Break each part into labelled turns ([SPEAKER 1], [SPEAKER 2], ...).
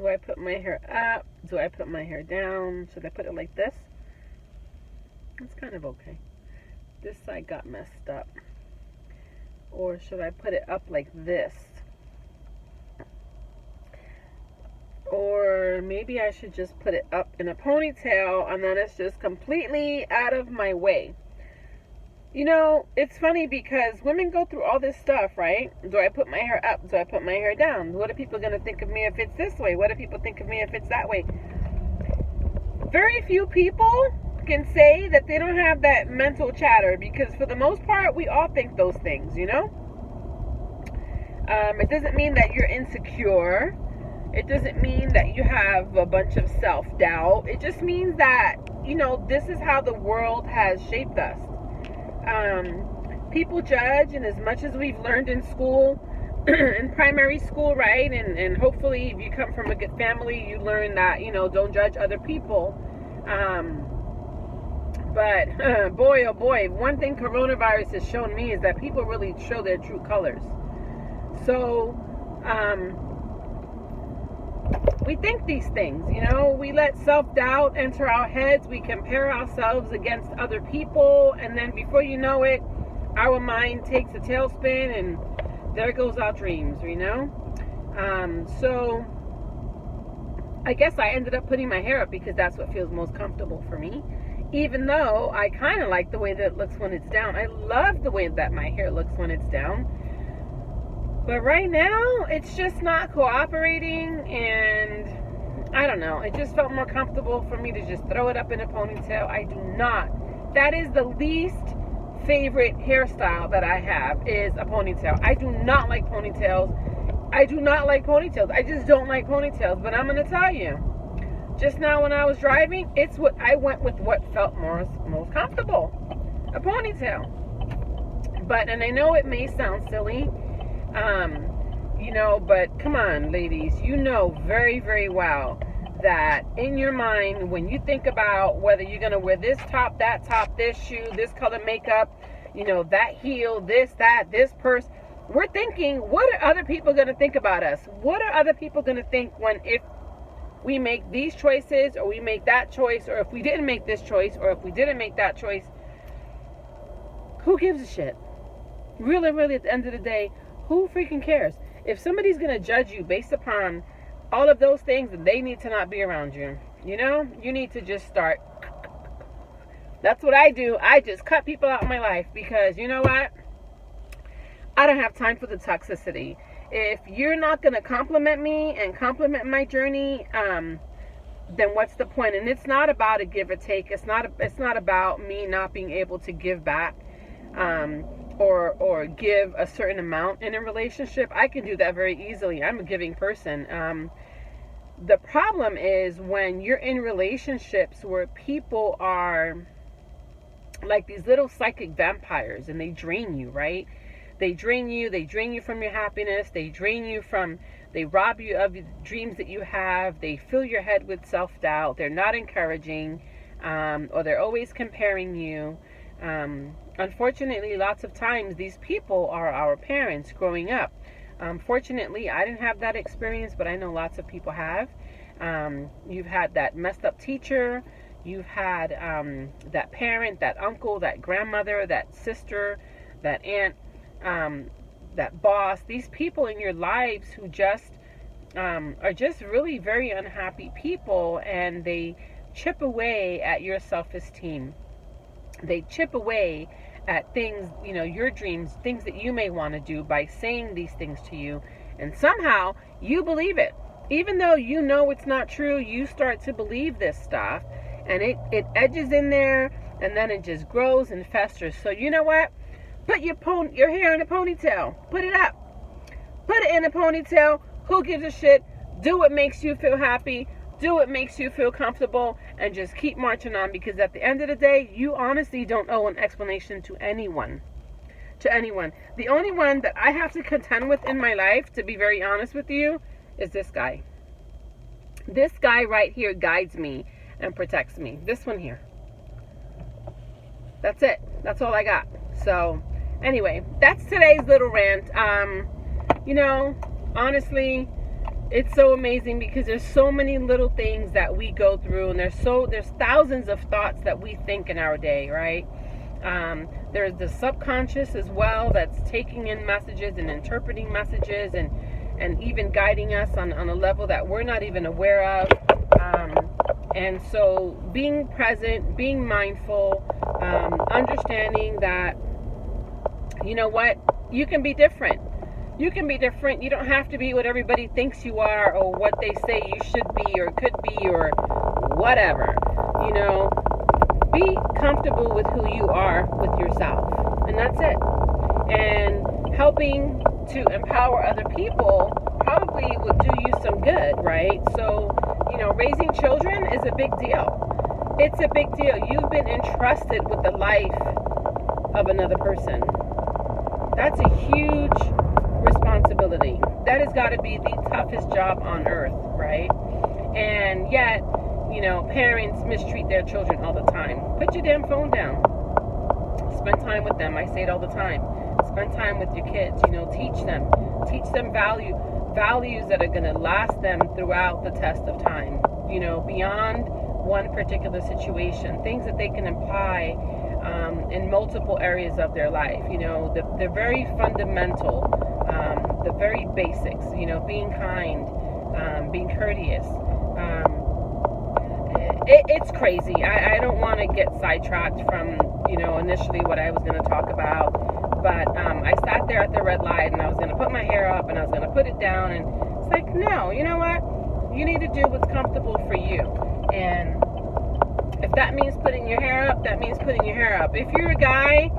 [SPEAKER 1] Do I put my hair up? Do I put my hair down? Should I put it like this? It's kind of okay. This side got messed up. Or should I put it up like this? Or maybe I should just put it up in a ponytail and then it's just completely out of my way. You know, it's funny because women go through all this stuff, right? Do I put my hair up? Do I put my hair down? What are people going to think of me if it's this way? What do people think of me if it's that way? Very few people can say that they don't have that mental chatter, because for the most part, we all think those things, you know? It doesn't mean that you're insecure. It doesn't mean that you have a bunch of self-doubt. It just means that, you know, this is how the world has shaped us. People judge, and as much as we've learned in school, in primary school, right? And hopefully if you come from a good family, you learn that, you know, don't judge other people. But boy, oh boy, one thing coronavirus has shown me is that people really show their true colors. So, we think these things, you know, we let self-doubt enter our heads, we compare ourselves against other people, and then before you know it, our mind takes a tailspin, and there goes our dreams, you know. So, I guess I ended up putting my hair up because that's what feels most comfortable for me, even though I kind of like the way that it looks when it's down. I love the way that my hair looks when it's down. But right now, it's just not cooperating, and I don't know. It just felt more comfortable for me to just throw it up in a ponytail. I do not. That is the least favorite hairstyle that I have, is a ponytail. I do not like ponytails. I do not like ponytails. I just don't like ponytails. But I'm going to tell you, just now when I was driving, I went with what felt most comfortable, a ponytail. And I know it may sound silly, you know, but come on, ladies, you know very, very well that in your mind, when you think about whether you're going to wear this top, this shoe, this color makeup, you know, that heel, this purse, we're thinking, what are other people going to think about us? What are other people going to think if we make these choices, or we make that choice, or if we didn't make this choice, or if we didn't make that choice? Who gives a shit? Really, really, at the end of the day, who freaking cares? If somebody's going to judge you based upon all of those things, then they need to not be around you. You know, you need to just start. That's what I do. I just cut people out of my life, because you know what? I don't have time for the toxicity. If you're not going to compliment me and compliment my journey, then what's the point? And it's not about a give or take. It's not about me not being able to give back, or give a certain amount in a relationship. I can do that very easily. I'm a giving person. The problem is when you're in relationships where people are like these little psychic vampires, and they drain you, right? They drain you from your happiness. They rob you of the dreams that you have. They fill your head with self-doubt. They're not encouraging, or they're always comparing you. Unfortunately, lots of times these people are our parents growing up. Fortunately, I didn't have that experience, but I know lots of people have. You've had that messed up teacher. You've had that parent, that uncle, that grandmother, that sister, that aunt, that boss. These people in your lives who just are just really very unhappy people, and they chip away at your self-esteem. They chip away at things, you know, your dreams, things that you may want to do, by saying these things to you, and somehow you believe it. Even though you know it's not true, you start to believe this stuff, and it edges in there, and then it just grows and festers. So you know what? Put your hair in a ponytail. Put it up. Put it in a ponytail. Who gives a shit? Do what makes you feel happy. Do what makes you feel comfortable, and just keep marching on, because at the end of the day, you honestly don't owe an explanation to anyone. The only one that I have to contend with in my life, to be very honest with you, is this guy. This guy right here guides me and protects me. This one here. That's it. That's all I got. So, anyway, that's today's little rant. You know, honestly, it's so amazing because there's so many little things that we go through, and there's thousands of thoughts that we think in our day, right? There's the subconscious as well that's taking in messages and interpreting messages and even guiding us on a level that we're not even aware of. And so being present, being mindful, understanding that, you know what, you can be different. You can be different. You don't have to be what everybody thinks you are or what they say you should be or could be or whatever. You know, be comfortable with who you are with yourself. And that's it. And helping to empower other people probably will do you some good, right? So, you know, raising children is a big deal. It's a big deal. You've been entrusted with the life of another person. That's a huge responsibility. That has got to be the toughest job on earth, right? And yet, you know, parents mistreat their children all the time. Put your damn phone down. Spend time with them. I say it all the time. Spend time with your kids. You know, teach them values that are going to last them throughout the test of time. You know, beyond one particular situation, things that they can apply in multiple areas of their life. You know, the very fundamental, the very basics. You know, being kind, being courteous. It's crazy. I don't want to get sidetracked from, you know, initially what I was going to talk about. But I sat there at the red light and I was going to put my hair up and I was going to put it down. And it's like, no, you know what? You need to do what's comfortable for you. And if that means putting your hair up, that means putting your hair up. If you're a guy,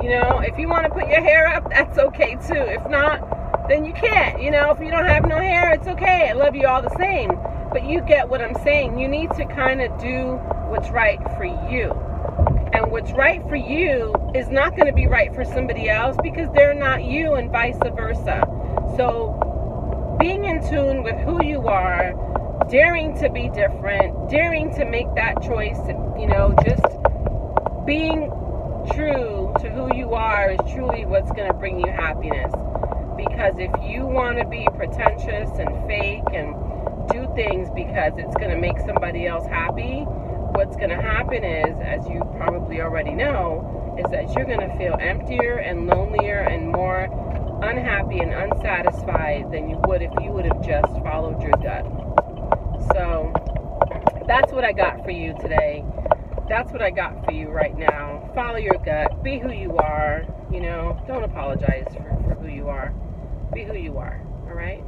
[SPEAKER 1] you know, if you want to put your hair up, that's okay too. If not, then you can't. You know, if you don't have no hair, it's okay. I love you all the same. But you get what I'm saying. You need to kind of do what's right for you. And what's right for you is not going to be right for somebody else because they're not you, and vice versa. So being in tune with who you are, daring to be different, daring to make that choice, you know, just being true to who you are is truly what's going to bring you happiness. Because if you want to be pretentious and fake and do things because it's going to make somebody else happy, what's going to happen is, as you probably already know, is that you're going to feel emptier and lonelier and more unhappy and unsatisfied than you would if you would have just followed your gut. So that's what I got for you today. That's what I got for you right now. Follow your gut. Be who you are. You know, don't apologize for who you are. Be who you are. All right?